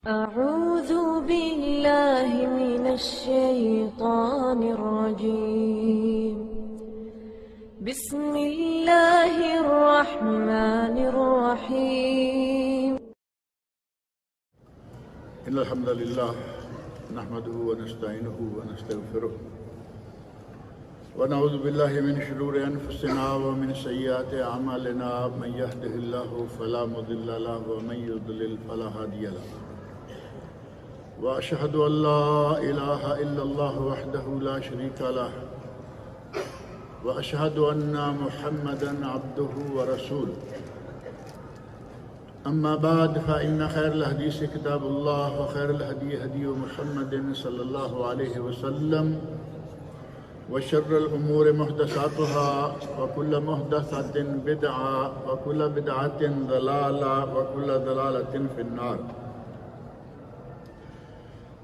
أعوذ بالله من الشيطان الرجيم. بسم الله الرحمن الرحيم. إن الحمد لله نحمده ونستعينه ونستغفره ونعوذ بالله من شرور أنفسنا ومن سيئات أعمالنا من يهده الله فلا مضل له ومن يضلل فلا هادي له وأشهد أن لا إله إلا الله وحده لا شريك له وأشهد أن محمدًا عبده ورسوله. أما بعد فإن خير الحديث كتاب الله وخير الهدي هدي محمد صلى الله عليه وسلم وشر الأمور محدثاتها وكل محدثة بدعة وكل بدعة ضلالة وكل ضلالة في النار.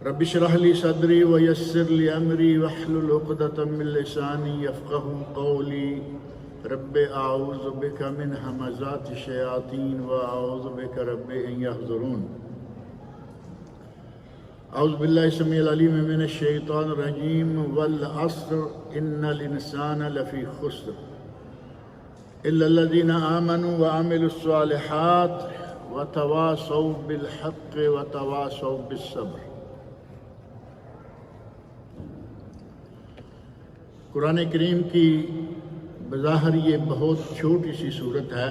رب اشرح لي صدري ويسر لي أمري واحلل عقدة من لساني يفقهوا قولي. رب أعوذ بك من همزات الشياطين وأعوذ بك رب أن يحضرون. أعوذ بالله السميع العليم من الشيطان الرجيم. والعصر إن الإنسان لفي خسر إلا الذين آمنوا وعملوا الصالحات وتواصوا بالحق وتواصوا بالصبر. قرآن کریم کی بظاہر یہ بہت چھوٹی سی صورت ہے،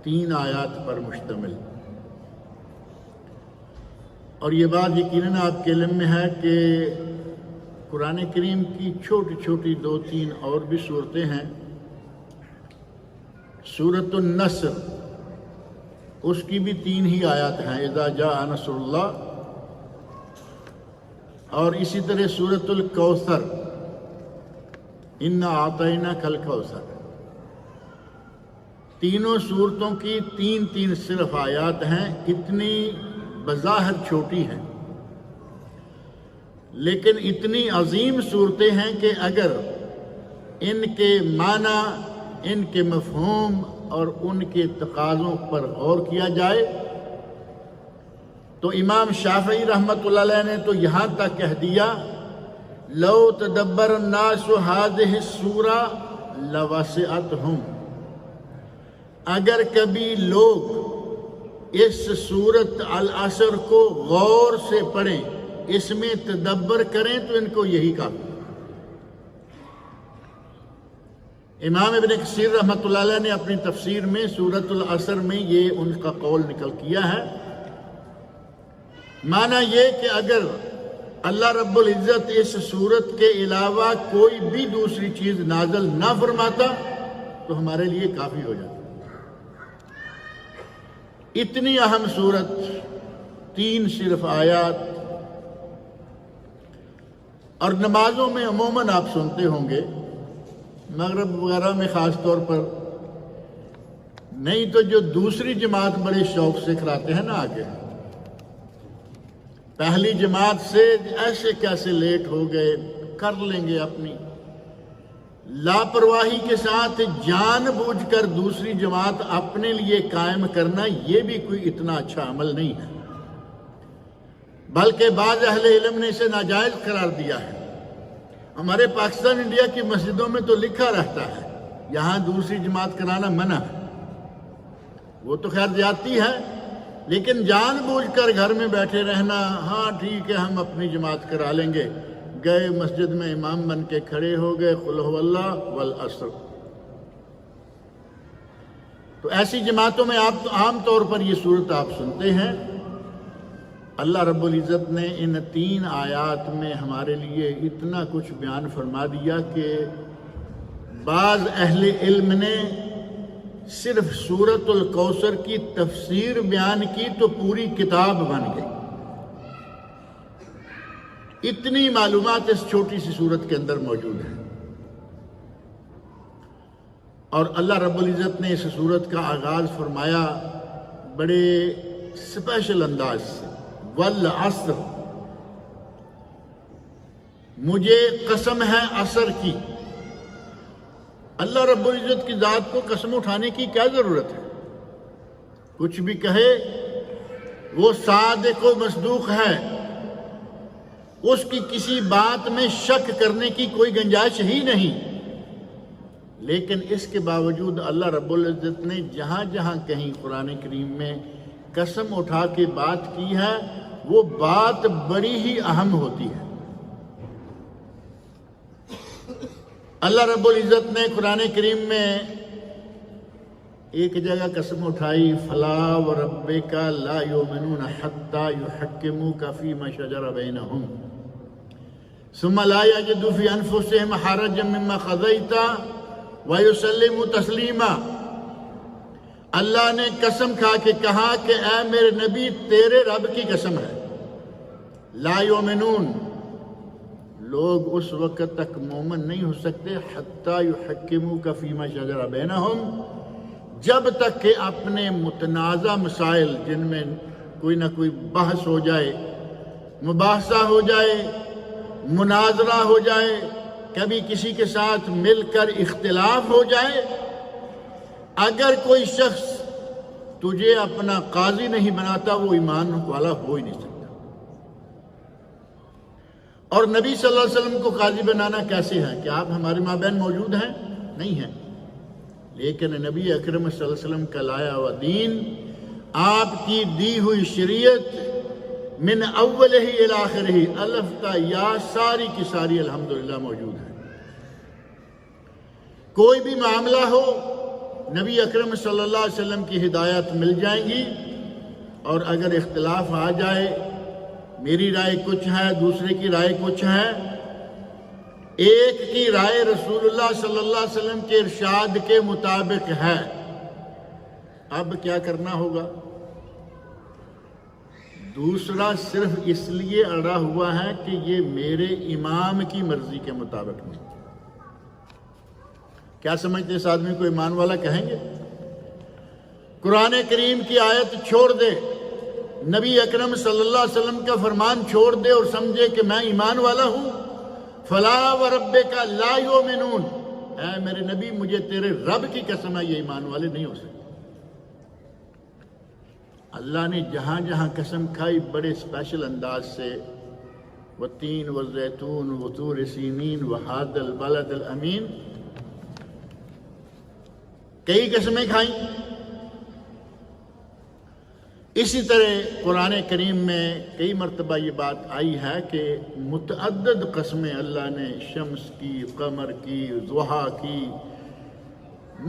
3 آیات پر مشتمل، اور یہ بات یقیناً آپ کے علم میں ہے کہ قرآن کریم کی چھوٹی چھوٹی 2-3 اور بھی صورتیں ہیں۔ سورۃ النصر، اس کی بھی 3 ہی آیات ہیں، اذا جاء نصر اللہ، اور اسی طرح سورۃ الکوثر، اِنَّا أَعْطَيْنَاكَ الْكَوْثَرَ۔ تینوں صورتوں کی 3 صرف آیات ہیں، اتنی بظاہر چھوٹی ہیں لیکن اتنی عظیم صورتیں ہیں کہ اگر ان کے معنی، ان کے مفہوم اور ان کے تقاضوں پر غور کیا جائے تو امام شافعی رحمۃ اللہ علیہ نے تو یہاں تک کہہ دیا، لو تدبر الناس هذه السورة لوسعتهم، اگر کبھی لوگ اس سورت العصر کو غور سے پڑھیں، اس میں تدبر کریں تو ان کو یہی کافی۔ امام ابن کثیر رحمۃ اللہ علیہ نے اپنی تفسیر میں سورت العصر میں یہ ان کا قول نقل کیا ہے۔ معنی یہ کہ اگر اللہ رب العزت اس صورت کے علاوہ کوئی بھی دوسری چیز نازل نہ فرماتا تو ہمارے لیے کافی ہو جاتا۔ اتنی اہم صورت، 3 صرف آیات، اور نمازوں میں عموماً آپ سنتے ہوں گے، مغرب وغیرہ میں خاص طور پر، نہیں تو جو دوسری جماعت بڑے شوق سے کراتے ہیں نا آگے، پہلی جماعت سے ایسے کیسے لیٹ ہو گئے، کر لیں گے اپنی لاپرواہی کے ساتھ جان بوجھ کر دوسری جماعت اپنے لیے قائم کرنا، یہ بھی کوئی اتنا اچھا عمل نہیں ہے، بلکہ بعض اہل علم نے اسے ناجائز قرار دیا ہے۔ ہمارے پاکستان انڈیا کی مسجدوں میں تو لکھا رہتا ہے یہاں دوسری جماعت کرانا منع ہے، وہ تو خیر زیادتی ہے، لیکن جان بوجھ کر گھر میں بیٹھے رہنا، ہاں ٹھیک ہے ہم اپنی جماعت کرا لیں گے، گئے مسجد میں امام بن کے کھڑے ہو گئے، قل هو اللہ والعصر۔ تو ایسی جماعتوں میں آپ عام طور پر یہ صورت آپ سنتے ہیں۔ اللہ رب العزت نے ان 3 آیات میں ہمارے لیے اتنا کچھ بیان فرما دیا کہ بعض اہل علم نے صرف سورۃ الکوثر کی تفسیر بیان کی تو پوری کتاب بن گئی۔ اتنی معلومات اس چھوٹی سی سورت کے اندر موجود ہیں، اور اللہ رب العزت نے اس سورت کا آغاز فرمایا بڑے اسپیشل انداز سے، والعصر، مجھے قسم ہے عصر کی۔ اللہ رب العزت کی ذات کو قسم اٹھانے کی کیا ضرورت ہے؟ کچھ بھی کہے وہ صادق و مصدوق ہے، اس کی کسی بات میں شک کرنے کی کوئی گنجائش ہی نہیں، لیکن اس کے باوجود اللہ رب العزت نے جہاں جہاں کہیں قرآن کریم میں قسم اٹھا کے بات کی ہے وہ بات بڑی ہی اہم ہوتی ہے۔ اللہ رب العزت نے قرآن کریم میں ایک جگہ قسم اٹھائی، فلا وربک لا یؤمنون حتی یحکموک فیما شجر بینہم ثم لا یجدوا فی انفسہم حرجا مما قضیت ویسلموا تسلیما۔ اللہ نے قسم کھا کے کہا کہ اے میرے نبی تیرے رب کی قسم ہے، لا یؤمنون، لوگ اس وقت تک مومن نہیں ہو سکتے حتی یحکموک فیما شجر بینہم، جب تک کہ اپنے متنازع مسائل جن میں کوئی نہ کوئی بحث ہو جائے، مباحثہ ہو جائے، مناظرہ ہو جائے، کبھی کسی کے ساتھ مل کر اختلاف ہو جائے، اگر کوئی شخص تجھے اپنا قاضی نہیں بناتا وہ ایمان والا ہو ہی نہیں سکتا۔ اور نبی صلی اللہ علیہ وسلم کو قاضی بنانا کیسے ہے کہ آپ ہمارے مابین موجود ہیں؟ نہیں ہیں، لیکن نبی اکرم صلی اللہ علیہ وسلم کا لایا ہوا دین، آپ کی دی ہوئی شریعت، من اولہ الی آخرہ، الف تا یا ساری کی ساری الحمدللہ موجود ہے۔ کوئی بھی معاملہ ہو نبی اکرم صلی اللہ علیہ وسلم کی ہدایت مل جائیں گی، اور اگر اختلاف آ جائے، میری رائے کچھ ہے، دوسرے کی رائے کچھ ہے، ایک کی رائے رسول اللہ صلی اللہ علیہ وسلم کے ارشاد کے مطابق ہے، اب کیا کرنا ہوگا؟ دوسرا صرف اس لیے اڑا ہوا ہے کہ یہ میرے امام کی مرضی کے مطابق نہیں۔ کیا سمجھتے اس آدمی کو ایمان والا کہیں گے؟ قرآن کریم کی آیت چھوڑ دے، نبی اکرم صلی اللہ علیہ وسلم کا فرمان چھوڑ دے اور سمجھے کہ میں ایمان والا ہوں، فلا وربک لا یؤمنون، اے میرے نبی مجھے تیرے رب کی قسم ہے یہ ایمان والے نہیں ہو سکتے۔ اللہ نے جہاں جہاں قسم کھائی بڑے اسپیشل انداز سے، والتین والزیتون وطور سینین وہذا البلد الامین، کئی قسمیں کھائیں۔ اسی طرح قرآن کریم میں کئی مرتبہ یہ بات آئی ہے کہ متعدد قسمیں اللہ نے شمس کی، قمر کی، ضحیٰ کی،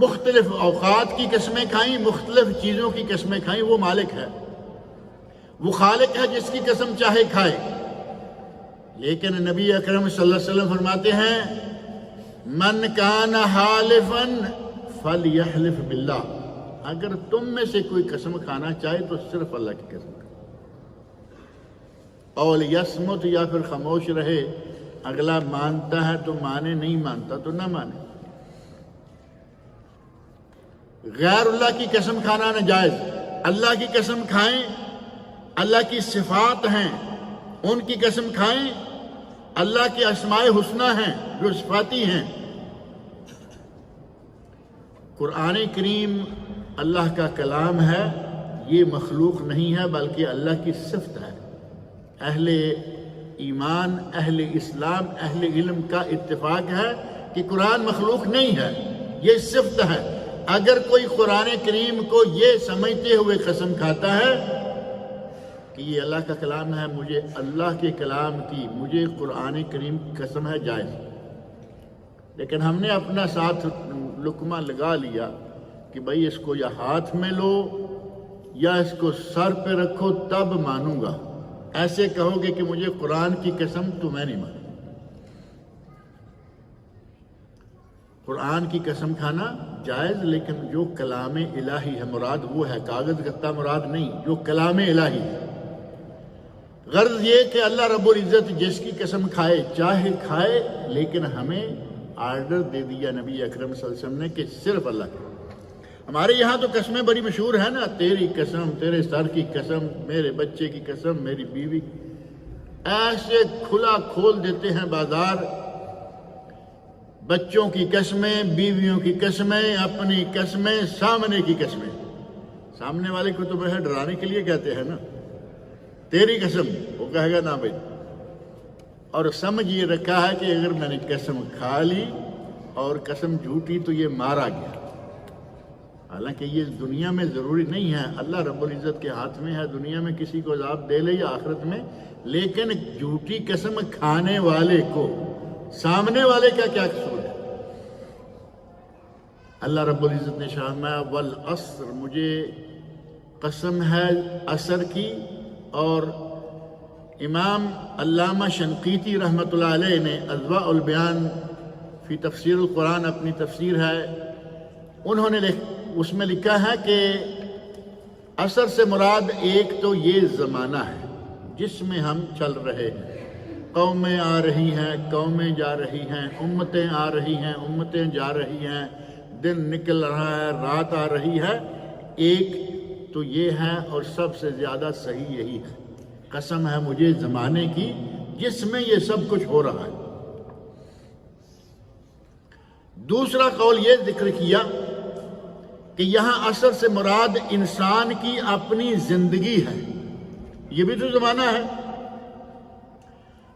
مختلف اوقات کی قسمیں کھائیں، مختلف چیزوں کی قسمیں کھائیں۔ وہ مالک ہے، وہ خالق ہے جس کی قسم چاہے کھائے۔ لیکن نبی اکرم صلی اللہ علیہ وسلم فرماتے ہیں من کان حالفا فلیحلف باللہ، اگر تم میں سے کوئی قسم کھانا چاہے تو صرف اللہ کی قسم کھائے، اور یصمت، یا پھر خاموش رہے، اگلا مانتا ہے تو مانے، نہیں مانتا تو نہ مانے۔ غیر اللہ کی قسم کھانا ناجائز، اللہ کی قسم کھائیں، اللہ کی صفات ہیں ان کی قسم کھائیں، اللہ کی اسماء حسنہ ہیں جو صفاتی ہیں۔ قرآن کریم اللہ کا کلام ہے، یہ مخلوق نہیں ہے بلکہ اللہ کی صفت ہے۔ اہل ایمان، اہل اسلام، اہل علم کا اتفاق ہے کہ قرآن مخلوق نہیں ہے، یہ صفت ہے۔ اگر کوئی قرآن کریم کو یہ سمجھتے ہوئے قسم کھاتا ہے کہ یہ اللہ کا کلام ہے، مجھے اللہ کے کلام کی، مجھے قرآن کریم کی قسم ہے، جائز۔ لیکن ہم نے اپنا ساتھ لقمہ لگا لیا کہ بھئی اس کو یا ہاتھ میں لو یا اس کو سر پہ رکھو تب مانوں گا، ایسے کہو گے کہ مجھے قرآن کی قسم، تو میں نہیں مانوں۔ قرآن کی قسم کھانا جائز، لیکن جو کلام الہی ہے مراد وہ ہے، کاغذ کتہ مراد نہیں، جو کلام الہی ہے۔ غرض یہ کہ اللہ رب العزت جس کی قسم کھائے چاہے کھائے، لیکن ہمیں آرڈر دے دیا نبی اکرم صلی اللہ علیہ وسلم نے کہ صرف اللہ کی۔ ہمارے یہاں تو قسمیں بڑی مشہور ہیں نا، تیری قسم، تیرے سر کی قسم، میرے بچے کی قسم، میری بیوی، ایسے کھلا کھول دیتے ہیں بازار، بچوں کی قسمیں، بیویوں کی قسمیں، اپنی قسمیں، سامنے کی قسمیں۔ سامنے والے کو تو بہت ڈرانے کے لیے کہتے ہیں نا، تیری قسم، وہ کہے گا نا بھائی، اور سمجھ یہ رکھا ہے کہ اگر میں نے قسم کھا لی اور قسم جھوٹی تو یہ مارا گیا. حالانکہ یہ دنیا میں ضروری نہیں ہے، اللہ رب العزت کے ہاتھ میں ہے، دنیا میں کسی کو عذاب دے لے یا آخرت میں، لیکن جھوٹی قسم کھانے والے کو سامنے والے کا کیا قصور ہے؟ اللہ رب العزت نے فرمایا والعصر، مجھے قسم ہے عصر کی. اور امام علامہ شنقیطی رحمۃ اللہ علیہ نے اضواء البیان فی تفسیر القرآن اپنی تفسیر ہے، انہوں نے اس میں لکھا ہے کہ عصر سے مراد ایک تو یہ زمانہ ہے جس میں ہم چل رہے ہیں، قومیں آ رہی ہیں، قومیں جا رہی ہیں، امتیں آ رہی ہیں، امتیں جا رہی ہیں، دن نکل رہا ہے، رات آ رہی ہے. ایک تو یہ ہے، اور سب سے زیادہ صحیح یہی ہے، قسم ہے مجھے زمانے کی جس میں یہ سب کچھ ہو رہا ہے. دوسرا قول یہ ذکر کیا کہ یہاں عصر سے مراد انسان کی اپنی زندگی ہے، یہ بھی تو زمانہ ہے.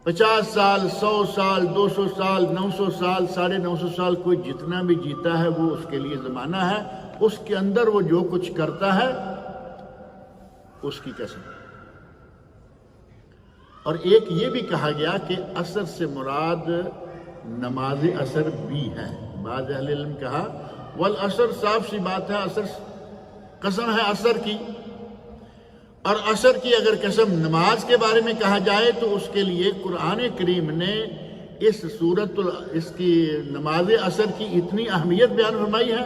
50 سال، 100 سال، 200 سال، 900 سال، 950 سال، کوئی جتنا بھی جیتا ہے وہ اس کے لیے زمانہ ہے. اس کے اندر وہ جو کچھ کرتا ہے اس کی قسم. اور ایک یہ بھی کہا گیا کہ عصر سے مراد نماز عصر بھی ہے. بعض اہل علم کہا والعصر، صاف سی بات ہے، عصر قسم ہے عصر کی. اور عصر کی اگر قسم نماز کے بارے میں کہا جائے تو اس کے لیے قرآن کریم نے اس کی نماز عصر کی اتنی اہمیت بیان فرمائی ہے.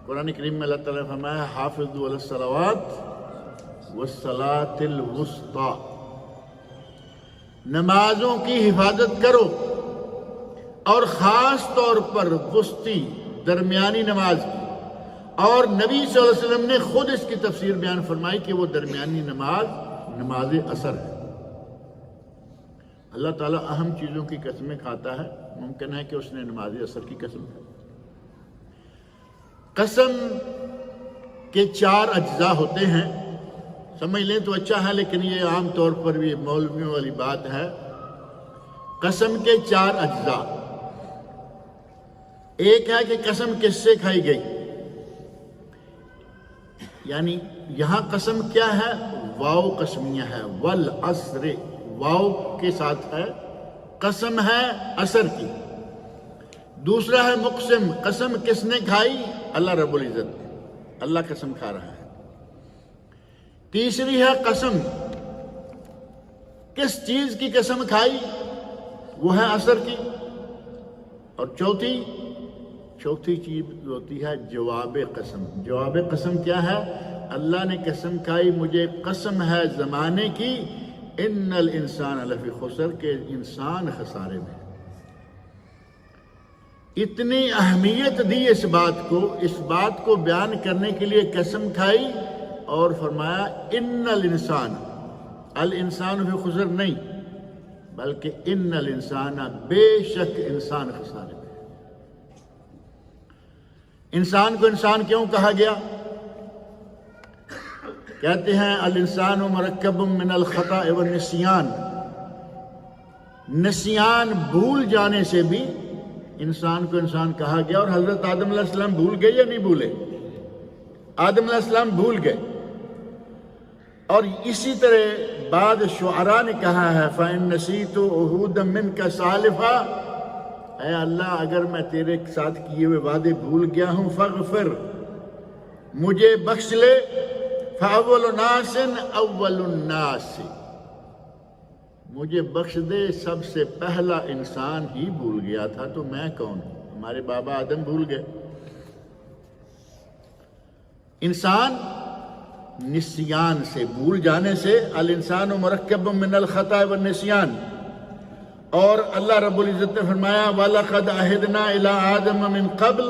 قرآن کریم میں اللہ تعالیٰ نے فرمایا حافظوا علی الصلوات والصلاۃ الوسطی، نمازوں کی حفاظت کرو، اور خاص طور پر وسطی درمیانی نماز کی. اور نبی صلی اللہ علیہ وسلم نے خود اس کی تفسیر بیان فرمائی کہ وہ درمیانی نماز نماز عصر ہے. اللہ تعالیٰ اہم چیزوں کی قسمیں کھاتا ہے، ممکن ہے کہ اس نے نماز عصر کی قسم کھائی. قسم کے 4 اجزاء ہوتے ہیں، سمجھ لیں تو اچھا ہے، لیکن یہ عام طور پر بھی مولویوں والی بات ہے. قسم کے 4 اجزاء. ایک ہے کہ قسم کس سے کھائی گئی، یعنی یہاں قسم کیا ہے، واو قسمیہ ہے، والعصر واو کے ساتھ ہے، قسم ہے عصر کی. دوسرا ہے مقسم، قسم کس نے کھائی، اللہ رب العزت نے، اللہ قسم کھا رہا ہے. تیسری ہے قسم کس چیز کی قسم کھائی، وہ ہے عصر کی. اور چوتھی چیز ہوتی ہے جواب قسم. جواب قسم کیا ہے، اللہ نے قسم کھائی مجھے قسم ہے زمانے کی، ان الانسان لفی خسر، کہ انسان خسارے میں. اتنی اہمیت دی اس بات کو بیان کرنے کے لیے قسم کھائی، اور فرمایا ان الانسان فی خسر، نہیں بلکہ ان الانسان، بے شک انسان خسارے میں. انسان کو انسان کیوں کہا گیا؟ کہتے ہیں الانسان مرکب من الخطا والنسیان، نسیان بھول جانے سے بھی انسان کو انسان کہا گیا. اور حضرت آدم علیہ السلام بھول گئے یا نہیں بھولے؟ آدم علیہ السلام بھول گئے. اور اسی طرح بعد شعراء نے کہا ہے فَإِن نَسِيتُ عُهُودًا مِنْكَ سَالِفًا، اے اللہ اگر میں تیرے ساتھ کیے ہوئے وعدے بھول گیا ہوں، فَاغْفِرْ، مجھے بخش لے. فَأَوَّلُ نَاسٍ أَوَّلُ النَّاسِ، مجھے بخش دے، سب سے پہلا انسان ہی بھول گیا تھا تو میں کون ہوں؟ ہمارے بابا آدم بھول گئے. انسان نسیان سے، بھول جانے سے، الانسان مرکب من الخطا والنسیان. اور اللہ رب العزت نے فرمایا وَلَقَدْ عَهِدْنَا إِلَىٰ آدَمَ مِن قَبْلِ،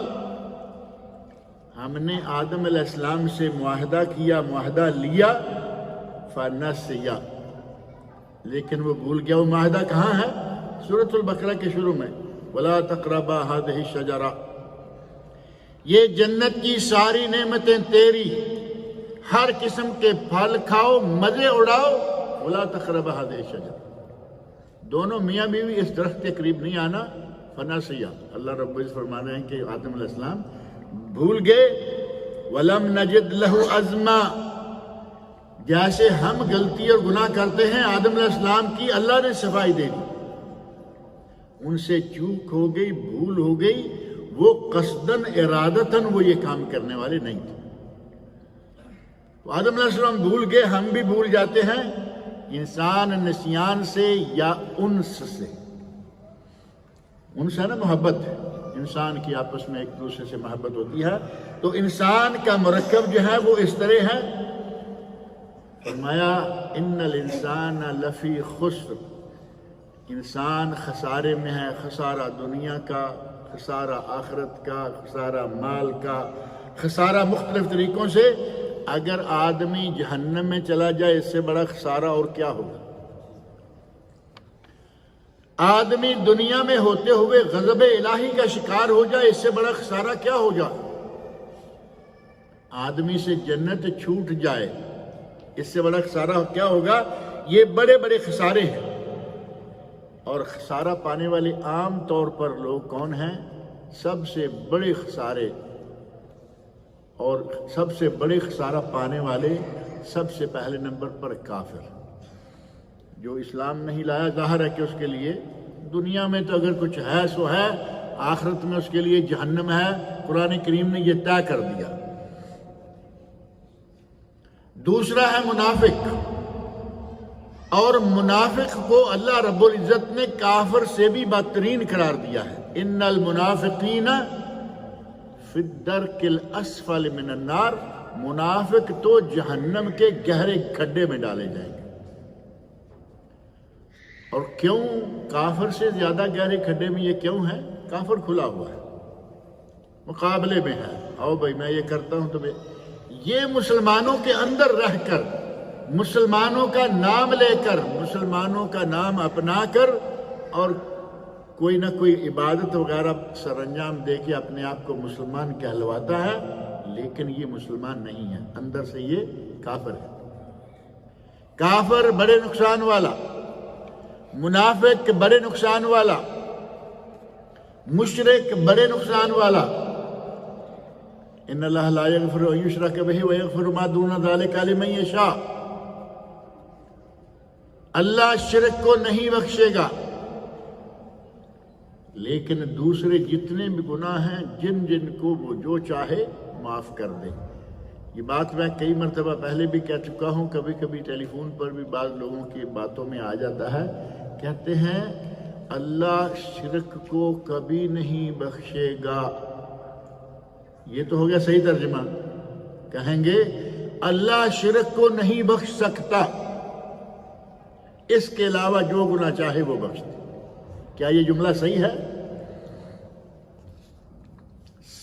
ہم نے آدم علیہ السلام سے معاہدہ کیا، معاہدہ لیا، فَنَسِيَ، لیکن وہ بھول گیا. وہ معاہدہ کہاں ہے؟ سورۃ البقرہ کے شروع میں وَلَا تَقْرَبَا هَٰذِهِ الشَّجَرَةَ، یہ جنت کی ساری نعمتیں تیری، ہر قسم کے پھل کھاؤ، مزے اڑاؤ، ولا تقربوا هذه الشجرة، دونوں میاں بیوی اس درخت کے قریب نہیں آنا، فنسیا، اللہ رب العزت فرمانا ہے کہ آدم علیہ السلام بھول گئے، ولم نجد له عزما، جیسے ہم غلطی اور گناہ کرتے ہیں آدم علیہ السلام کی اللہ نے صفائی دے دی، ان سے چوک ہو گئی، بھول ہو گئی، وہ قصداً ارادتاً وہ یہ کام کرنے والے نہیں تھے۔ تو آدم علیہ السلام بھول گئے، ہم بھی بھول جاتے ہیں، انسان نسیان سے یا انس سے، انس ہے نا محبت، انسان کی آپس میں ایک دوسرے سے محبت ہوتی ہے، تو انسان کا مرکب جو ہے وہ اس طرح ہے، فرمایا ان الانسان لفی خسر، انسان خسارے میں ہے، خسارہ دنیا کا، خسارہ آخرت کا، خسارہ مال کا، خسارہ مختلف طریقوں سے۔ اگر آدمی جہنم میں چلا جائے اس سے بڑا خسارہ اور کیا ہوگا؟ آدمی دنیا میں ہوتے ہوئے غضب الہی کا شکار ہو جائے اس سے بڑا خسارہ کیا ہو جائے؟ آدمی سے جنت چھوٹ جائے اس سے بڑا خسارہ کیا ہوگا؟ یہ بڑے بڑے خسارے ہیں، اور خسارہ پانے والے عام طور پر لوگ کون ہیں؟ سب سے بڑے خسارے اور سب سے بڑے خسارہ پانے والے سب سے پہلے نمبر پر کافر، جو اسلام نہیں لایا، ظاہر ہے کہ اس کے لیے دنیا میں تو اگر کچھ ہے سو ہے، آخرت میں اس کے لیے جہنم ہے، قرآن کریم نے یہ طے کر دیا۔ دوسرا ہے منافق، اور منافق کو اللہ رب العزت نے کافر سے بھی بدترین قرار دیا ہے، ان المنافقین فی الدرک الاسفل من النار، منافق تو جہنم کے گہرے کھڈے میں ڈالے جائیں گے۔ اور کیوں کافر سے زیادہ گہرے کھڈے میں یہ کیوں ہے؟ کافر کھلا ہوا ہے، مقابلے میں ہے، آؤ بھائی میں یہ کرتا ہوں تمہیں، یہ مسلمانوں کے اندر رہ کر، مسلمانوں کا نام لے کر، مسلمانوں کا نام اپنا کر، اور کوئی نہ کوئی عبادت وغیرہ سر انجام دے کے اپنے آپ کو مسلمان کہلواتا ہے، لیکن یہ مسلمان نہیں ہے، اندر سے یہ کافر ہے۔ کافر بڑے نقصان والا، منافق بڑے نقصان والا، مشرک بڑے نقصان والا۔ ان اللہ لا یغفر ان یشرک بہ ویغفر ما دون ذلک لمن یشاء، اللہ شرک کو نہیں بخشے گا، لیکن دوسرے جتنے بھی گناہ ہیں جن جن کو وہ جو چاہے معاف کر دے۔ یہ بات میں کئی مرتبہ پہلے بھی کہہ چکا ہوں، کبھی کبھی ٹیلی فون پر بھی بعض لوگوں کی باتوں میں آ جاتا ہے، کہتے ہیں اللہ شرک کو کبھی نہیں بخشے گا۔ یہ تو ہو گیا صحیح ترجمہ، کہیں گے اللہ شرک کو نہیں بخش سکتا، اس کے علاوہ جو گناہ چاہے وہ بخش دے۔ کیا یہ جملہ صحیح ہے؟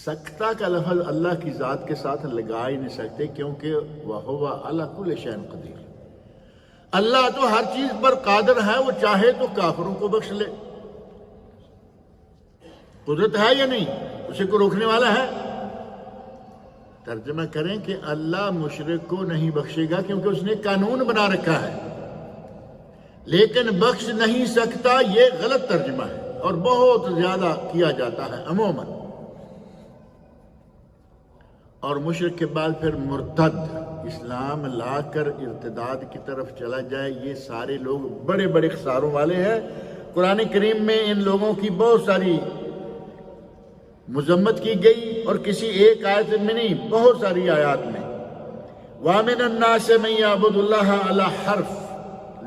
سکتا کا لفظ اللہ کی ذات کے ساتھ لگا ہی نہیں سکتے، کیونکہ وَهُوَ عَلَى كُلِّ شَيْءٍ قَدِيرٌ، اللہ تو ہر چیز پر قادر ہے، وہ چاہے تو کافروں کو بخش لے۔ قدرت ہے یا نہیں؟ اسے کو روکنے والا ہے؟ ترجمہ کریں کہ اللہ مشرک کو نہیں بخشے گا کیونکہ اس نے قانون بنا رکھا ہے، لیکن بخش نہیں سکتا یہ غلط ترجمہ ہے اور بہت زیادہ کیا جاتا ہے عموماً۔ اور مشرک کے بعد پھر مرتد، اسلام لا کر ارتداد کی طرف چلا جائے، یہ سارے لوگ بڑے بڑے خساروں والے ہیں۔ قرآن کریم میں ان لوگوں کی بہت ساری مذمت کی گئی، اور کسی ایک آیت میں نہیں، بہت ساری آیات میں۔ وَمِنَ النَّاسِ مَن يَعْبُدُ اللَّهَ عَلَى حَرْفٍ،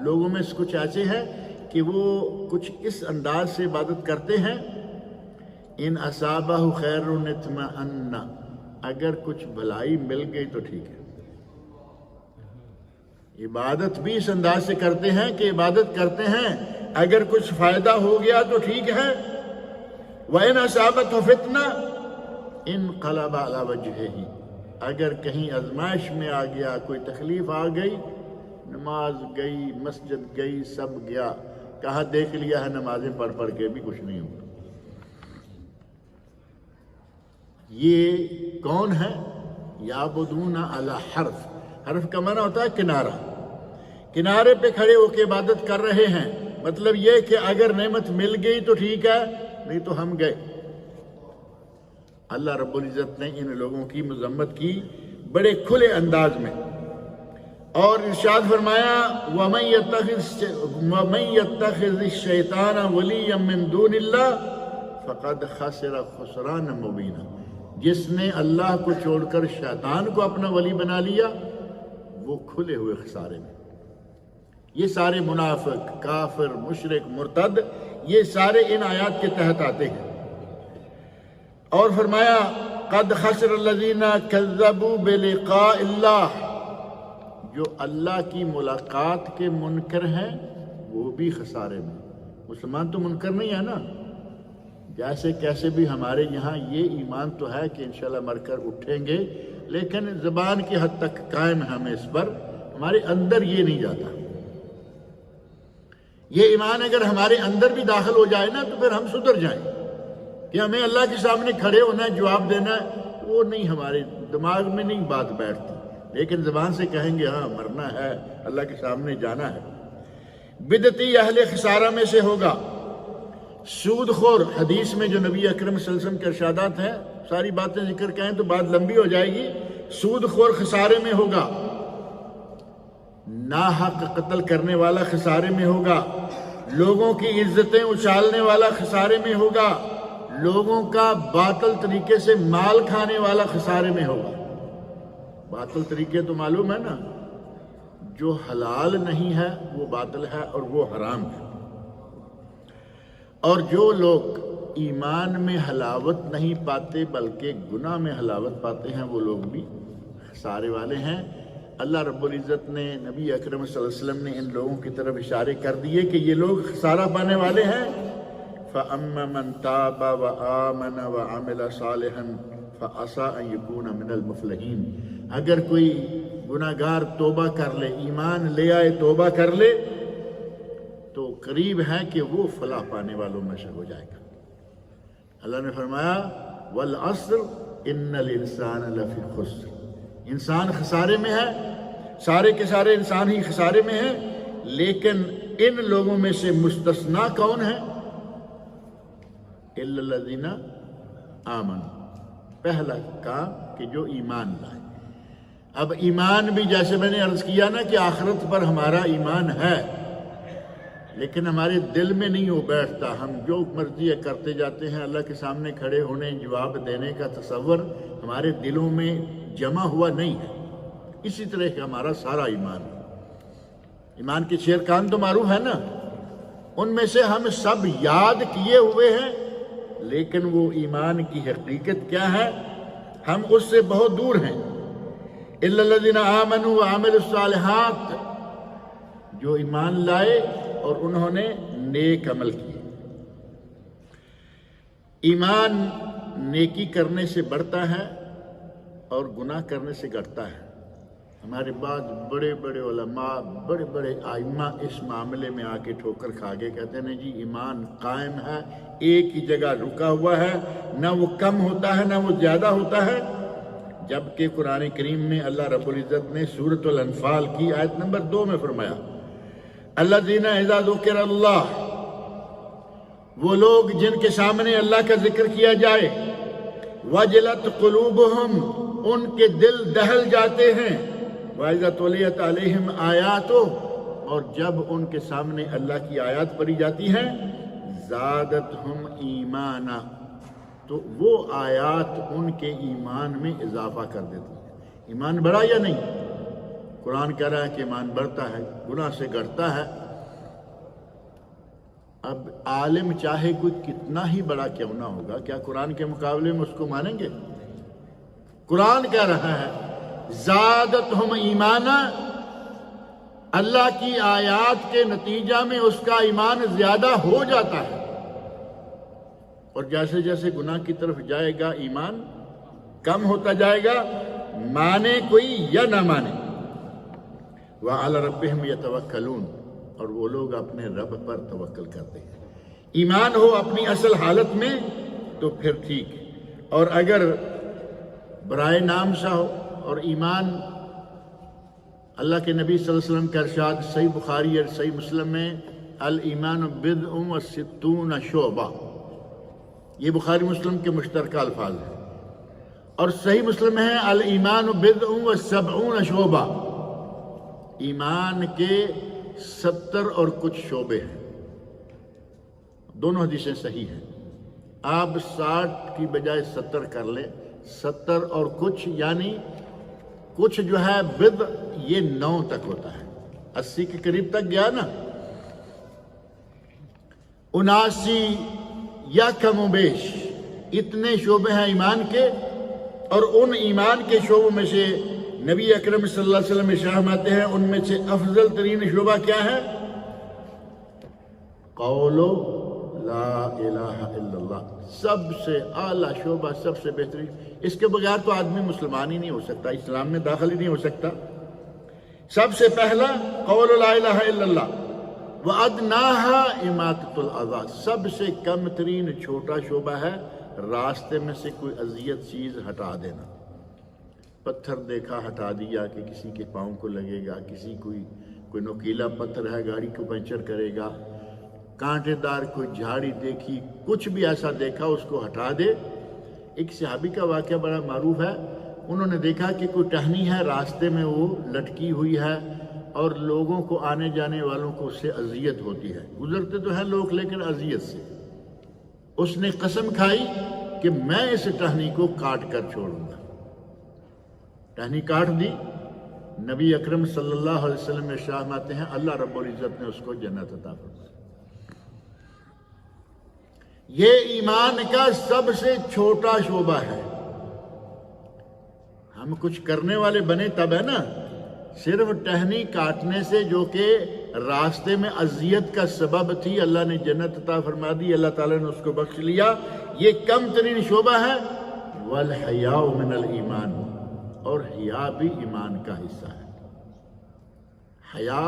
لوگوں میں کچھ ایسے ہیں کہ وہ کچھ اس انداز سے عبادت کرتے ہیں، ان اصابہ خیر اطمأن، اگر کچھ بھلائی مل گئی تو ٹھیک ہے۔ عبادت بھی اس انداز سے کرتے ہیں کہ عبادت کرتے ہیں اگر کچھ فائدہ ہو گیا تو ٹھیک ہے۔ وَإِنْ أَصَابَتْهُ فِتْنَةٌ انقلب علی وجہہ، اگر کہیں آزمائش میں آ گیا، کوئی تکلیف آ گئی، نماز گئی، مسجد گئی، سب گیا، کہاں دیکھ لیا ہے نمازیں پڑھ پڑھ کے بھی کچھ نہیں ہوا۔ یہ کون ہے؟ یعبدون علی حرف، حرف کا معنی ہوتا ہے کنارہ، کنارے پہ کھڑے ہو کے عبادت کر رہے ہیں، مطلب یہ کہ اگر نعمت مل گئی تو ٹھیک ہے، نہیں تو ہم گئے۔ اللہ رب العزت نے ان لوگوں کی مذمت کی بڑے کھلے انداز میں، اور ارشاد فرمایا وَمَن يَتَّخِذِ الشَّيْطَانَ وَلِيًّا مِّن دُونِ اللَّهِ فَقَدْ خَسِرَ خُسْرَانًا مُبِينًا، جس نے اللہ کو چھوڑ کر شیطان کو اپنا ولی بنا لیا وہ کھلے ہوئے خسارے میں۔ یہ سارے منافق، کافر، مشرک، مرتد، یہ سارے ان آیات کے تحت آتے ہیں۔ اور فرمایا قد خسر الذین کذبوا بلقاء اللہ، جو اللہ کی ملاقات کے منکر ہیں وہ بھی خسارے میں۔ مسلمان تو منکر نہیں ہے نا، جیسے کیسے بھی ہمارے یہاں یہ ایمان تو ہے کہ انشاءاللہ مر کر اٹھیں گے، لیکن زبان کی حد تک قائم ہے ہمیں اس پر، ہمارے اندر یہ نہیں جاتا۔ یہ ایمان اگر ہمارے اندر بھی داخل ہو جائے نا تو پھر ہم سدھر جائیں کہ ہمیں اللہ کے سامنے کھڑے ہونا ہے، جواب دینا ہے، وہ نہیں، ہمارے دماغ میں نہیں بات بیٹھتی، لیکن زبان سے کہیں گے ہاں مرنا ہے، اللہ کے سامنے جانا ہے۔ بدعتی اہل خسارہ میں سے ہوگا، سود خور، حدیث میں جو نبی اکرم صلی اللہ علیہ وسلم کے ارشادات ہیں، ساری باتیں ذکر کہیں تو بات لمبی ہو جائے گی۔ سود خور خسارے میں ہوگا، ناحق قتل کرنے والا خسارے میں ہوگا، لوگوں کی عزتیں اچھالنے والا خسارے میں ہوگا، لوگوں کا باطل طریقے سے مال کھانے والا خسارے میں ہوگا۔ باطل طریقے تو معلوم ہے نا، جو حلال نہیں ہے وہ باطل ہے اور وہ حرام ہے، اور جو لوگ ایمان میں حلاوت نہیں پاتے بلکہ گناہ میں حلاوت پاتے ہیں وہ لوگ بھی خسارے والے ہیں۔ اللہ رب العزت نے، نبی اکرم صلی اللہ علیہ وسلم نے ان لوگوں کی طرف اشارے کر دیے کہ یہ لوگ خسارہ پانے والے ہیں۔ فَأَمَّا مَن تَابَ وَآمَنَ وَعَمِلَ صَالِحًا فَعَسَىٰ أَن يَكُونَ مِنَ الْمُفْلِحِينَ، اگر کوئی گناہ گار توبہ کر لے، ایمان لے آئے، توبہ کر لے، تو قریب ہے کہ وہ فلاح پانے والوں میں سے ہو جائے گا۔ اللہ نے فرمایا وَالْعَصْرِ إِنَّ الْإِنسَانَ لَفِي خُسْرٍ، انسان خسارے میں ہے، سارے کے سارے انسان ہی خسارے میں ہیں، لیکن ان لوگوں میں سے مستثنا کون ہے؟ إِلَّا الَّذِينَ آمَنُوا، پہلا کام کہ جو ایمان لائے۔ اب ایمان بھی جیسے میں نے عرض کیا نا کہ آخرت پر ہمارا ایمان ہے، لیکن ہمارے دل میں نہیں ہو بیٹھتا، ہم جو مرضی کرتے جاتے ہیں، اللہ کے سامنے کھڑے ہونے، جواب دینے کا تصور ہمارے دلوں میں جمع ہوا نہیں ہے۔ اسی طرح کہ ہمارا سارا ایمان، ایمان کے چھ ارکان تو معروف ہے نا، ان میں سے ہم سب یاد کیے ہوئے ہیں، لیکن وہ ایمان کی حقیقت کیا ہے ہم اس سے بہت دور ہیں۔ إِلَّا الَّذِينَ آمَنُوا وَعَمِلُوا الصَّالِحَاتِ، جو ایمان لائے اور انہوں نے نیک عمل کیے۔ ایمان نیکی کرنے سے بڑھتا ہے اور گناہ کرنے سے گھٹتا ہے۔ ہمارے بعد بڑے بڑے علماء، بڑے بڑے ائمہ اس معاملے میں آ کے ٹھوکر کھا کے کہتے ہیں جی ایمان قائم ہے، ایک ہی جگہ رکا ہوا ہے، نہ وہ کم ہوتا ہے نہ وہ زیادہ ہوتا ہے، جبکہ قرآن کریم میں اللہ رب العزت نے سورۃ الانفال کی آیت نمبر 2 میں فرمایا الذین اذا ذکر اللہ، وہ لوگ جن کے سامنے اللہ کا ذکر کیا جائے، وجلت قلوبہم، ان کے دل دہل جاتے ہیں، وَإِذَا تُلِيَتْ عَلَيْهِمْ آیَاتُهُ، اور جب ان کے سامنے اللہ کی آیات پڑھی جاتی ہیں، زادتہم ایمانا، تو وہ آیات ان کے ایمان میں اضافہ کر دیتی ہیں۔ ایمان بڑھا یا نہیں؟ قرآن کہہ رہا ہے کہ ایمان بڑھتا ہے، گناہ سے گھٹتا ہے۔ اب عالم چاہے کوئی کتنا ہی بڑا کیوں نہ ہوگا، کیا قرآن کے مقابلے میں اس کو مانیں گے؟ قرآن کہہ رہا ہے زادتہم ایمانا، اللہ کی آیات کے نتیجہ میں اس کا ایمان زیادہ ہو جاتا ہے، اور جیسے جیسے گناہ کی طرف جائے گا ایمان کم ہوتا جائے گا، مانے کوئی یا نہ مانے۔ وَعَلَى رَبِّهِمْ يَتَوَكَّلُونَ، اور وہ لوگ اپنے رب پر توکل کرتے ہیں۔ ایمان ہو اپنی اصل حالت میں تو پھر ٹھیک، اور اگر برائے نام سا ہو اور ایمان اللہ کے نبی صلی اللہ علیہ وسلم کا ارشاد صحیح بخاری اور صحیح مسلم میں الایمان بضع و ستون شعبہ، یہ بخاری مسلم کے مشترکہ الفاظ ہیں، اور صحیح مسلم ہے الایمان بضع و سبعون شعبہ، ایمان کے 70 اور کچھ شعبے ہیں۔ دونوں حدیثیں صحیح ہیں، آپ 60 کی بجائے 70 کر لیں، 70 اور کچھ یعنی کچھ جو ہے بضع یہ 9 تک ہوتا ہے، 80 کے قریب تک گیا نا، 79 یا کم و بیش اتنے شعبے ہیں ایمان کے، اور ان ایمان کے شعبوں میں سے نبی اکرم صلی اللہ علیہ وسلم ارشاد فرماتے ہیں ان میں سے افضل ترین شعبہ کیا ہے؟ قول لا الہ الا اللہ، سب سے اعلیٰ شعبہ، سب سے بہترین، اس کے بغیر تو آدمی مسلمان ہی نہیں ہو سکتا، اسلام میں داخل ہی نہیں ہو سکتا۔ سب سے پہلا قول لا الہ الا اللہ، وَأَدْنَاهَا إِمَاطَةُ الْأَذَى، سب سے کم ترین چھوٹا شعبہ ہے راستے میں سے کوئی اذیت چیز ہٹا دینا، پتھر دیکھا ہٹا دیا کہ کسی کے پاؤں کو لگے گا، کسی کوئی نوکیلا پتھر ہے گاڑی کو پنچر کرے گا، کانٹے دار کوئی جھاڑی دیکھی، کچھ بھی ایسا دیکھا اس کو ہٹا دے۔ ایک صحابی کا واقعہ بڑا معروف ہے، انہوں نے دیکھا کہ کوئی ٹہنی ہے راستے میں وہ لٹکی ہوئی ہے اور لوگوں کو آنے جانے والوں کو اس سے اذیت ہوتی ہے، گزرتے تو ہیں لوگ لیکن اذیت سے۔ اس نے قسم کھائی کہ میں اس ٹہنی کو کاٹ کر چھوڑوں گا، ٹہنی کاٹ دی۔ نبی اکرم صلی اللہ علیہ وسلم ارشاد فرماتے ہیں اللہ رب العزت نے اس کو جنت عطا فرمائی۔ یہ ایمان کا سب سے چھوٹا شعبہ ہے۔ ہم کچھ کرنے والے بنے تب ہے نا، صرف ٹہنی کاٹنے سے جو کہ راستے میں اذیت کا سبب تھی اللہ نے جنت عطا فرما دی، اللہ تعالیٰ نے اس کو بخش لیا، یہ کم ترین شعبہ ہے۔ والحیاء من الایمان، اور حیا بھی ایمان کا حصہ ہے۔ حیا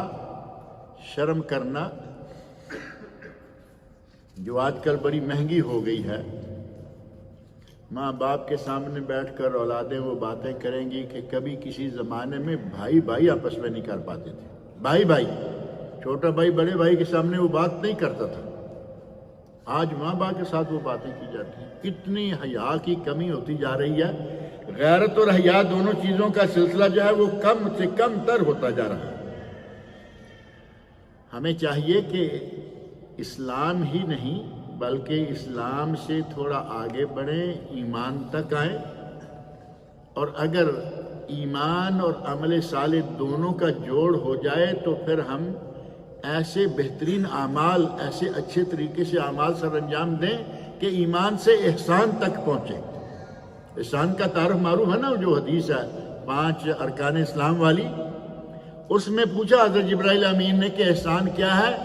شرم کرنا جو آج کل بڑی مہنگی ہو گئی ہے، ماں باپ کے سامنے بیٹھ کر اولادیں وہ باتیں کریں گی کہ کبھی کسی زمانے میں بھائی بھائی آپس میں نہیں کر پاتے تھے، بھائی بھائی، چھوٹا بھائی بڑے بھائی کے سامنے وہ بات نہیں کرتا تھا، آج ماں باپ کے ساتھ وہ باتیں کی جاتی ہیں۔ کتنی حیا کی کمی ہوتی جا رہی ہے، غیرت اور حیا دونوں چیزوں کا سلسلہ جو ہے وہ کم سے کم تر ہوتا جا رہا ہے۔ ہمیں چاہیے کہ اسلام ہی نہیں بلکہ اسلام سے تھوڑا آگے بڑھیں، ایمان تک آئیں، اور اگر ایمان اور عمل صالح دونوں کا جوڑ ہو جائے تو پھر ہم ایسے بہترین اعمال، ایسے اچھے طریقے سے اعمال سر انجام دیں کہ ایمان سے احسان تک پہنچیں۔ احسان کا تعارف معروف ہے نا، جو حدیث ہے 5 ارکان اسلام والی، اس میں پوچھا حضرت جبرائیل امین نے کہ احسان کیا ہے؟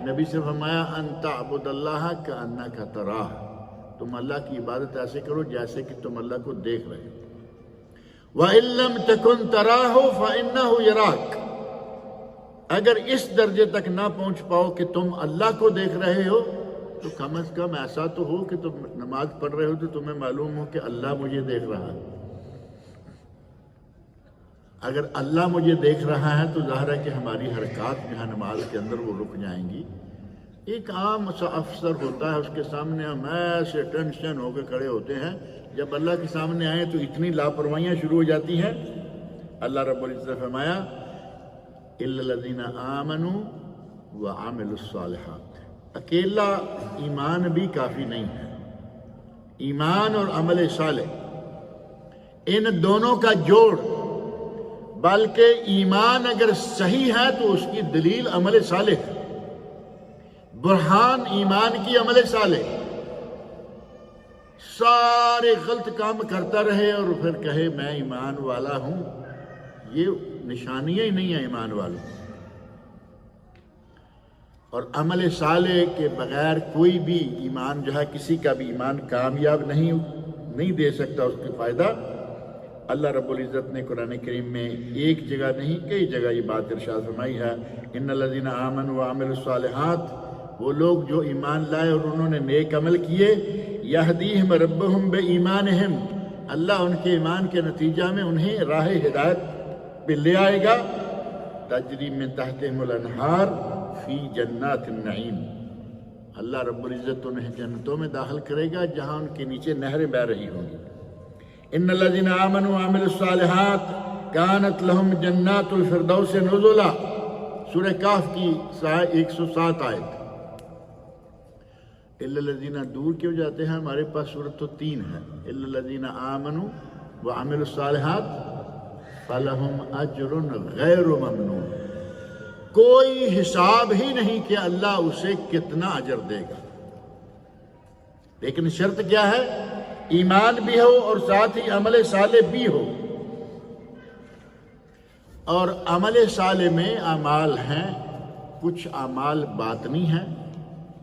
نبی سے فرمایا ان تعبد اللہ کأنک تراہ، تم اللہ کی عبادت ایسے کرو جیسے کہ تم اللہ کو دیکھ رہے ہو۔ وَإِن لَّمْ تَكُن تَرَاهُ فَإِنَّهُ يَرَاكَ، اگر اس درجے تک نہ پہنچ پاؤ کہ تم اللہ کو دیکھ رہے ہو تو کم از کم ایسا تو ہو کہ تم نماز پڑھ رہے ہو تو تمہیں معلوم ہو کہ اللہ مجھے دیکھ رہا ہے۔ اگر اللہ مجھے دیکھ رہا ہے تو ظاہر ہے کہ ہماری حرکات جو ہے نماز کے اندر وہ رک جائیں گی۔ ایک عام سا افسر ہوتا ہے، اس کے سامنے ہم ایسے ٹینشن ہو کے کھڑے ہوتے ہیں، جب اللہ کے سامنے آئیں تو اتنی لاپرواہیاں شروع ہو جاتی ہیں۔ اللہ رب العزت نے فرمایا اِلَّا الَّذِينَ آمَنُوا وَعَمِلُوا الصَّالِحَاتِ، اکیلا ایمان بھی کافی نہیں ہے، ایمان اور عمل صالح ان دونوں کا جوڑ، بلکہ ایمان اگر صحیح ہے تو اس کی دلیل عمل صالح ہے، برہان ایمان کی عمل صالح۔ سارے غلط کام کرتا رہے اور پھر کہے میں ایمان والا ہوں، یہ نشانیاں ہی نہیں ہیں ایمان والوں۔ اور عمل صالح کے بغیر کوئی بھی ایمان جو ہے، کسی کا بھی ایمان کامیاب نہیں دے سکتا اس کے فائدہ۔ اللہ رب العزت نے قرآن کریم میں ایک جگہ نہیں کئی جگہ یہ بات ارشاد فرمائی ہے، ان الذین آمنوا وعملوا الصالحات، وہ لوگ جو ایمان لائے اور انہوں نے نیک عمل کیے، یہدیہم ربہم بایمانہم، اللہ ان کے ایمان کے نتیجہ میں انہیں راہ ہدایت پہ لے آئے گا، تجری من تحتہم الانہار فی جنات النعیم، اللہ رب العزت انہیں جنتوں میں داخل کرے گا جہاں ان کے نیچے نہریں بہہ رہی ہوں گی۔ ان الذین آمنوا وعملوا الصالحات کانت لہم جنات الفردوس نزلا، سورہ کہف کی 107 آیت۔ الا الذین دور کیوں جاتے ہیں؟ ہمارے پاس سورۃ تو 3 ہے۔ الا الذین آمنوا وعملوا الصالحات فلہم اجر غیر ممنون، کوئی حساب ہی نہیں کہ اللہ اسے کتنا اجر دے گا، لیکن شرط کیا ہے؟ ایمان بھی ہو اور ساتھ ہی عمل صالح بھی ہو۔ اور عمل صالح میں اعمال ہیں، کچھ اعمال باطنی ہیں،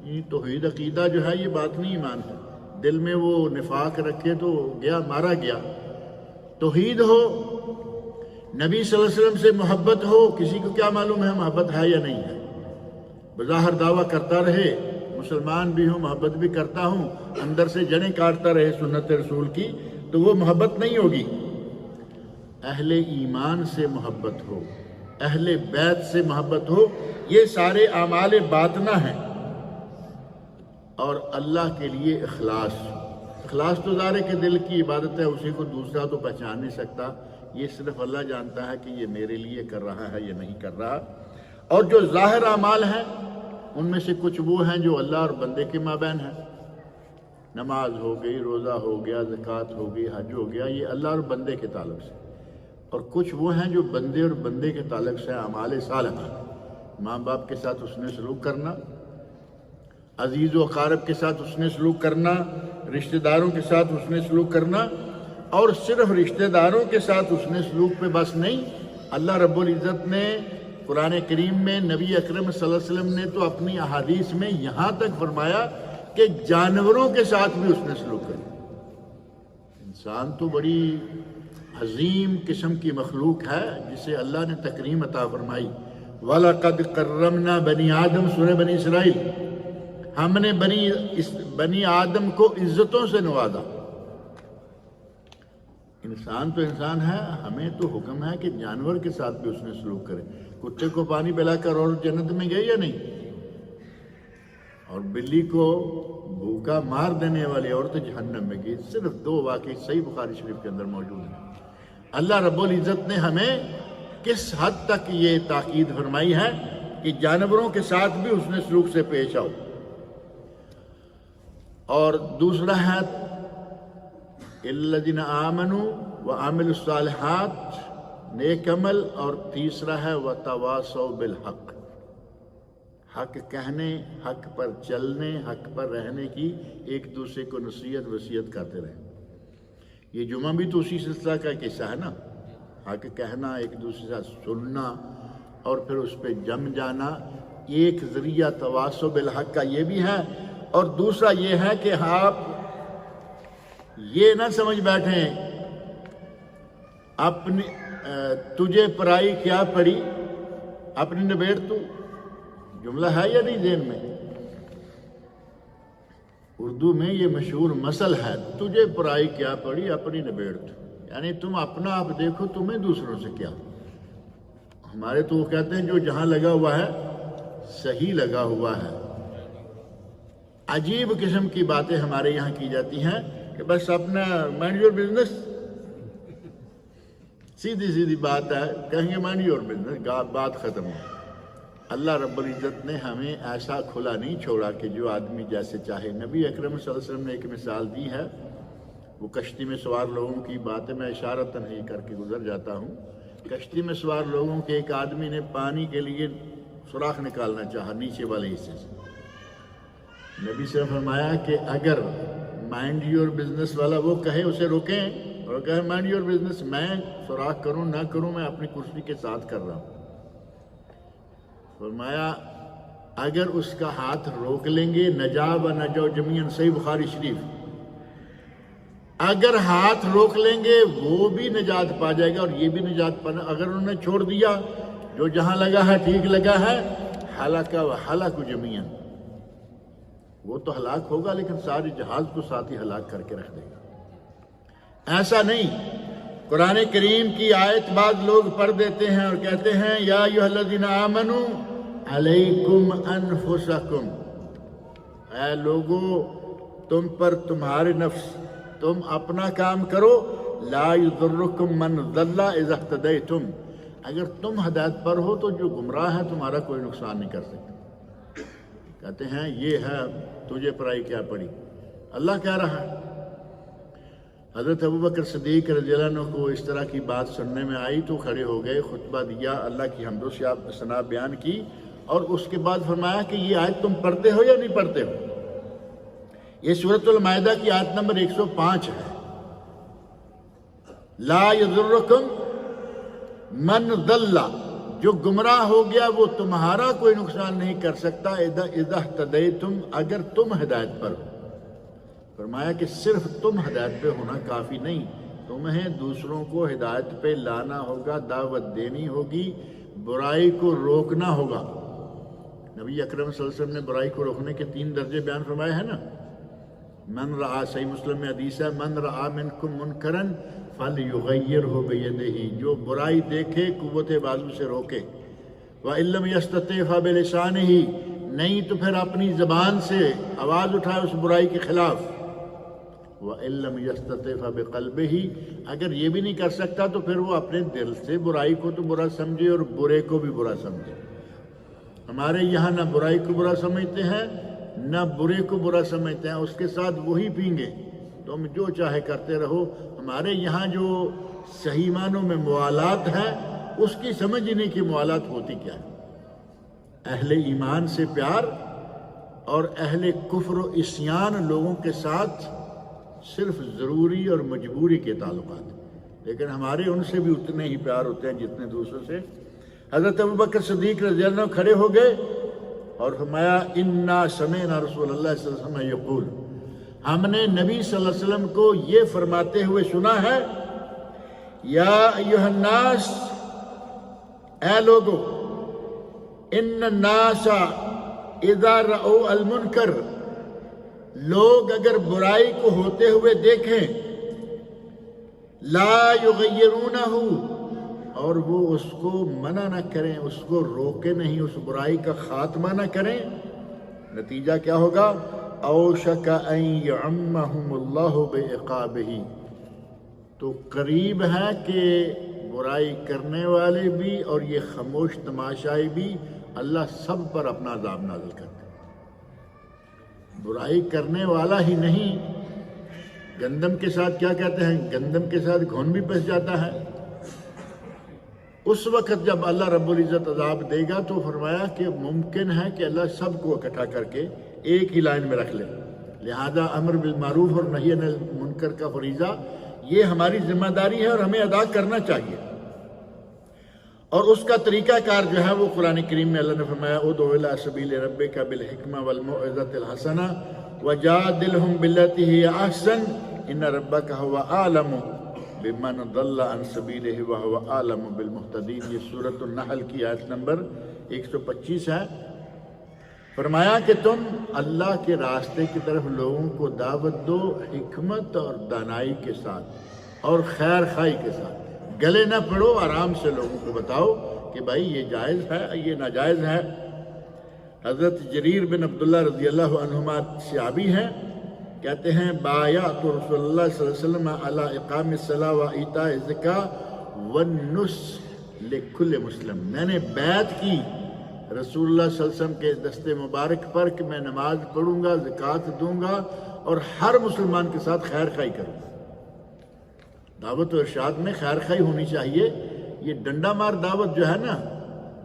یہ توحید عقیدہ جو ہے یہ باطنی ایمان ہے، دل میں وہ نفاق رکھے تو گیا مارا گیا۔ توحید ہو، نبی صلی اللہ علیہ وسلم سے محبت ہو، کسی کو کیا معلوم ہے محبت ہے یا نہیں ہے، بظاہر دعویٰ کرتا رہے مسلمان بھی ہوں، محبت بھی کرتا ہوں، اندر سے جڑیں کاٹتا رہے سنت رسول کی، تو وہ محبت نہیں ہوگی۔ اہل ایمان سے محبت ہو، اہل بیت سے محبت ہو، یہ سارے اعمال باطنہ ہیں۔ اور اللہ کے لیے اخلاص، اخلاص تو ظاہر ہے کہ دل کی عبادت ہے، اسی کو دوسرا تو پہچان نہیں سکتا، یہ صرف اللہ جانتا ہے کہ یہ میرے لیے کر رہا ہے یا نہیں کر رہا۔ اور جو ظاہر اعمال ہیں ان میں سے کچھ وہ ہیں جو اللہ اور بندے کے مابین ہیں، نماز ہو گئی، روزہ ہو گیا، زکوٰۃ ہو گئی، حج ہو گیا، یہ اللہ اور بندے کے تعلق سے۔ اور کچھ وہ ہیں جو بندے اور بندے کے تعلق سے اعمال صالحہ، ماں باپ کے ساتھ حسن سلوک کرنا، عزیز و اقارب کے ساتھ حسن سلوک کرنا، رشتہ داروں کے ساتھ حسن سلوک کرنا۔ اور صرف رشتہ داروں کے ساتھ حسن سلوک پہ بس نہیں، اللہ رب العزت نے قرآن کریم میں، نبی اکرم صلی اللہ علیہ وسلم نے تو اپنی احادیث میں یہاں تک فرمایا کہ جانوروں کے ساتھ بھی حسن سلوک کریں۔ انسان تو بڑی عظیم قسم کی مخلوق ہے جسے اللہ نے تکریم عطا فرمائی۔ وَلَقَدْ كَرَّمْنَا بَنِي آدم، سورہ بنی اسرائیل، ہم نے بنی آدم کو عزتوں سے نوازا۔ انسان تو انسان ہے، ہمیں تو حکم ہے کہ جانور کے ساتھ بھی اس نے سلوک کرے۔ کتے کو پانی پلا کر اور جنت میں گئے یا نہیں؟ اور بلی کو بھوکا مار دینے والی عورت جہنم میں گئی۔ صرف 2 واقعے صحیح بخاری شریف کے اندر موجود ہیں۔ اللہ رب العزت نے ہمیں کس حد تک یہ تاکید فرمائی ہے کہ جانوروں کے ساتھ بھی اس نے سلوک سے پیش آؤ۔ اور دوسرا ہے الذین آمنوا وعملوا الصالحات، نیک عمل۔ اور تیسرا ہے وتواصوا بالحق، حق کہنے، حق پر چلنے، حق پر رہنے کی ایک دوسرے کو نصیحت وصیت کرتے رہیں۔ یہ جمعہ بھی تو اسی سلسلہ کا ایک حصہ ہے نا، حق کہنا، ایک دوسرے سے سننا اور پھر اس پہ جم جانا، ایک ذریعہ تواصوا بالحق کا یہ بھی ہے۔ اور دوسرا یہ ہے کہ آپ یہ نہ سمجھ بیٹھیں اپنی تجھے پرائی کیا پڑی اپنی نبیڑ تو، جملہ ہے یا نہیں ذہن میں؟ اردو میں یہ مشہور مثل ہے، تجھے پرائی کیا پڑی اپنی نبیڑ تو، یعنی تم اپنا آپ دیکھو، تمہیں دوسروں سے کیا۔ ہمارے تو وہ کہتے ہیں جو جہاں لگا ہوا ہے صحیح لگا ہوا ہے۔ عجیب قسم کی باتیں ہمارے یہاں کی جاتی ہیں کہ بس اپنا مائنڈ یور بزنس، سیدھی سیدھی بات ہے، کہیں گے مائنڈ یور بزنس، بات ختم ہو۔ اللہ رب العزت نے ہمیں ایسا کھلا نہیں چھوڑا کہ جو آدمی جیسے چاہے۔ نبی اکرم صلی اللہ علیہ وسلم نے ایک مثال دی ہے، وہ کشتی میں سوار لوگوں کی باتیں میں اشارتاً ہی کر کے گزر جاتا ہوں۔ کشتی میں سوار لوگوں کے ایک آدمی نے پانی کے لیے سوراخ نکالنا چاہا نیچے والے حصے سے۔ نبی صلی اللہ علیہ وسلم نے فرمایا کہ اگر مائنڈ یور بزنس والا وہ کہے اسے روکیں، اور کہے مائنڈ یور بزنس، میں سوراخ کروں نہ کروں میں اپنی کرسی کے ساتھ کر رہا ہوں۔ فرمایا اگر اس کا ہاتھ روک لیں گے نجا و نجو جمیعاً، صحیح بخاری شریف، اگر ہاتھ روک لیں گے وہ بھی نجات پا جائے گا اور یہ بھی نجات پانا۔ اگر انہوں نے چھوڑ دیا جو جہاں لگا ہے ٹھیک لگا ہے، ہلاک و ہلاک جمیعاً، وہ تو ہلاک ہوگا لیکن سارے جہاز کو ساتھ ہی ہلاک کر کے رکھ دے گا۔ ایسا نہیں، قرآن کریم کی آیت بعض لوگ پڑھ دیتے ہیں اور کہتے ہیں یا ایھا الذین آمنوا علیکم انفسکم، اے لوگو تم پر تمہارے نفس، تم اپنا کام کرو، لا یضرکم من ضل اذا اہتدیتم، اگر تم ہدایت پر ہو تو جو گمراہ ہے تمہارا کوئی نقصان نہیں کر سکتا۔ کہتے ہیں یہ ہے تجھے پرائی کیا پڑی، اللہ کہہ رہا ہے۔ حضرت ابوبکر صدیق رضی اللہ عنہ کو اس طرح کی بات سننے میں آئی تو کھڑے ہو گئے، خطبہ دیا، اللہ کی حمد و ثنا بیان کی، اور اس کے بعد فرمایا کہ یہ آیت تم پڑھتے ہو یا نہیں پڑھتے ہو؟ یہ سورۃ المائدہ کی آیت نمبر 105 ہے۔ لا یضرکم من ضل، جو گمراہ ہو گیا وہ تمہارا کوئی نقصان نہیں کر سکتا، اذا اہتدیتم، اگر تم ہدایت پر ہو۔ فرمایا کہ صرف تم ہدایت پہ ہونا کافی نہیں، تمہیں دوسروں کو ہدایت پہ لانا ہوگا، دعوت دینی ہوگی، برائی کو روکنا ہوگا۔ نبی اکرم صلی اللہ علیہ وسلم نے برائی کو روکنے کے 3 درجے بیان فرمائے ہیں نا۔ من رعا، صحیح مسلم میں حدیث ہے، من رعا منکم منکرا فلیغیرہ بیدہ، جو برائی دیکھے قوت بازو سے روکے، وَإِن لَّمْ يَسْتَطِعْ فَبِلِسَانِهِ، نہیں تو پھر اپنی زبان سے آواز اٹھائے اس برائی کے خلاف، وَإِن لَّمْ يَسْتَطِعْ فَبِقَلْبِهِ، اگر یہ بھی نہیں کر سکتا تو پھر وہ اپنے دل سے برائی کو تو برا سمجھے اور برے کو بھی برا سمجھے۔ ہمارے یہاں نہ برائی کو برا سمجھتے ہیں نہ برے کو برا سمجھتے ہیں، اس کے ساتھ وہی پیں گے، تم جو چاہے کرتے رہو۔ ہمارے یہاں جو صحیح معنوں میں موالات ہے اس کی سمجھ ہی نہیں کہ موالات ہوتی کیا ہے۔ اہل ایمان سے پیار اور اہل کفر و عصیان لوگوں کے ساتھ صرف ضروری اور مجبوری کے تعلقات، لیکن ہمارے ان سے بھی اتنے ہی پیار ہوتے ہیں جتنے دوسروں سے۔ حضرت ابوبکر صدیق رضی اللہ عنہ کھڑے ہو گئے اور فرمایا انا سمعنا رسول اللہ صلی اللہ علیہ وسلم یقول، ہم نے نبی صلی اللہ علیہ وسلم کو یہ فرماتے ہوئے سنا ہے، یا ایھا الناس، اے لوگو، ان الناس اذا رأوا المنکر، لوگ اگر برائی کو ہوتے ہوئے دیکھیں، لا یغیرونہ، اور وہ اس کو منع نہ کریں، اس کو روکے نہیں، اس برائی کا خاتمہ نہ کریں، نتیجہ کیا ہوگا؟ اوشک ان یعمہم اللہ بعقابہ، تو قریب ہے کہ برائی کرنے والے بھی اور یہ خاموش تماشائی بھی اللہ سب پر اپنا عذاب نازل کرتے ہیں۔ برائی کرنے والا ہی نہیں، گندم کے ساتھ کیا کہتے ہیں، گندم کے ساتھ گھن بھی پس جاتا ہے۔ اس وقت جب اللہ رب العزت عذاب دے گا تو فرمایا کہ ممکن ہے کہ اللہ سب کو اکٹھا کر کے ایک ہی لائن میں رکھ لے، لہذا امر بالمعروف اور نہی عن المنکر کا فریضہ یہ ہماری ذمہ داری ہے اور ہمیں ادا کرنا چاہیے، اور اس کا طریقہ کار جو ہے وہ قرآن کریم میں اللہ نے فرمایا ادعو الی سبیل ربک بالحکمہ والموعظۃ الحسنہ وجادلہم باللتی ہی احسن ان ربک هو اعلم بمن ضل عن سبیلہ وهو اعلم بالمہتدین۔ یہ سورۃ النحل کی آیت نمبر 125 ہے۔ فرمایا کہ تم اللہ کے راستے کی طرف لوگوں کو دعوت دو حکمت اور دانائی کے ساتھ اور خیر خواہی کے ساتھ، گلے نہ پڑو، آرام سے لوگوں کو بتاؤ کہ بھائی یہ جائز ہے یہ ناجائز ہے۔ حضرت جریر بن عبداللہ رضی اللہ عنہما صحابی ہیں، کہتے ہیں بایعت رسول اللہ صلی اللہ علیہ وسلم علی اقام الصلاۃ و ایتاء الزکاۃ والنصح لکل مسلم، میں نے بیعت کی رسول اللہ صلی اللہ علیہ وسلم کے دست مبارک پر کہ میں نماز پڑھوں گا، زکوٰۃ دوں گا اور ہر مسلمان کے ساتھ خیر خواہی کروں گا۔ دعوت و ارشاد میں خیر خواہی ہونی چاہیے۔ یہ ڈنڈا مار دعوت جو ہے نا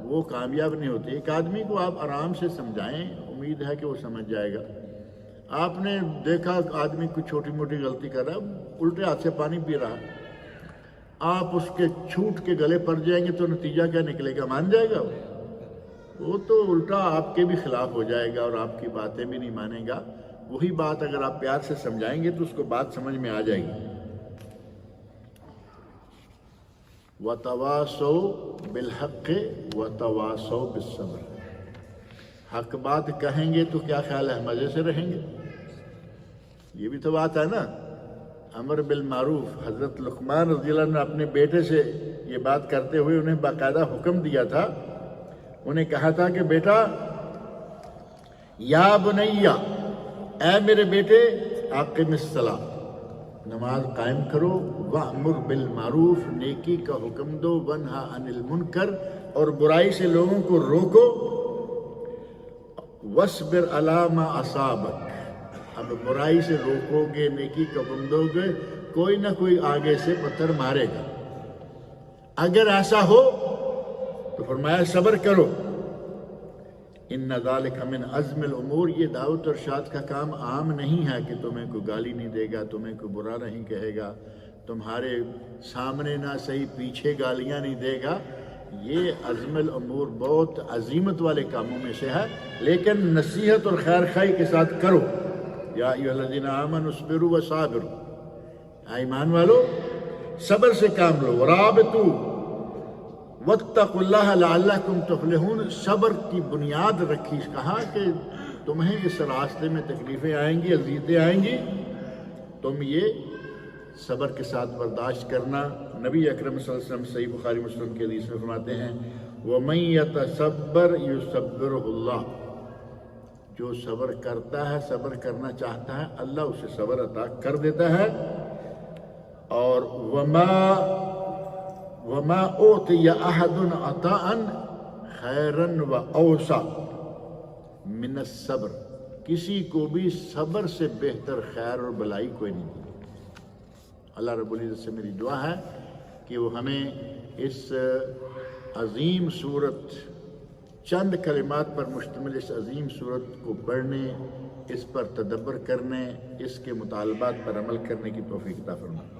وہ کامیاب نہیں ہوتی۔ ایک آدمی کو آپ آرام سے سمجھائیں، امید ہے کہ وہ سمجھ جائے گا۔ آپ نے دیکھا آدمی کوئی چھوٹی موٹی غلطی کر رہا ہے، الٹے ہاتھ سے پانی پی رہا، آپ اس کے چھوٹ کے گلے پڑ جائیں گے تو نتیجہ کیا نکلے گا؟ مان جائے گا وہ تو الٹا آپ کے بھی خلاف ہو جائے گا اور آپ کی باتیں بھی نہیں مانے گا۔ وہی بات اگر آپ پیار سے سمجھائیں گے تو اس کو بات سمجھ میں آ جائے گی۔ وَتَوَاصَوْا بِالْحَقِّ وَتَوَاصَوْا بِالصَّبْرِ، حق بات کہیں گے تو کیا خیال ہے مزے سے رہیں گے؟ یہ بھی تو بات ہے نا۔ امر بالمعروف، حضرت لقمان رضی اللہ عنہ نے اپنے بیٹے سے یہ بات کرتے ہوئے انہیں باقاعدہ حکم دیا تھا، انہیں کہا تھا کہ بیٹا یا بنیا، اے میرے بیٹے اقم الصلاۃ، نماز قائم کرو، وامر بالمعروف، نیکی کا حکم دو، ونہا عن المنکر، اور برائی سے لوگوں کو روکو، واصبر علی ما اصابک، اب برائی سے روکو گے، نیکی کا حکم دو گے، کوئی نہ کوئی آگے سے پتھر مارے گا، اگر ایسا ہو تو فرمایا صبر کرو، ان ذالک من عزم الامور، یہ دعوت اور ارشاد کا کام عام نہیں ہے کہ تمہیں کوئی گالی نہیں دے گا، تمہیں کوئی برا نہیں کہے گا، تمہارے سامنے نہ صحیح پیچھے گالیاں نہیں دے گا، یہ عزم الامور بہت عظیمت والے کاموں میں سے ہے، لیکن نصیحت اور خیر خواہی کے ساتھ کرو، یا ایھا الذین آمنوا اصبروا وصابروا، ایمان والو صبر سے کام لو، ورابطوا واتقوا اللہ لعلکم تفلحون، صبر کی بنیاد رکھی، کہا کہ تمہیں اس راستے میں تکلیفیں آئیں گی، اذیتیں آئیں گی، تم یہ صبر کے ساتھ برداشت کرنا۔ نبی اکرم صلی اللہ علیہ وسلم صحیح بخاری مسلم کے حدیث میں فرماتے ہیں وَمَن يَتَصَبَّرْ يُصَبِّرْهُ اللَّهُ، جو صبر کرتا ہے، صبر کرنا چاہتا ہے، اللہ اسے صبر عطا کر دیتا ہے۔ اور وَمَا أُعْطِيَ أَحَدٌ عَطَاءً خَيْرًا وَأَوْسَعَ مِنَ الصَّبْرِ، کسی کو بھی صبر سے بہتر خیر اور بلائی کوئی نہیں دی۔ اللہ رب العزت سے میری دعا ہے کہ وہ ہمیں اس عظیم صورت، چند کلمات پر مشتمل اس عظیم صورت کو پڑھنے، اس پر تدبر کرنے، اس کے مطالبات پر عمل کرنے کی توفیق عطا فرمائے۔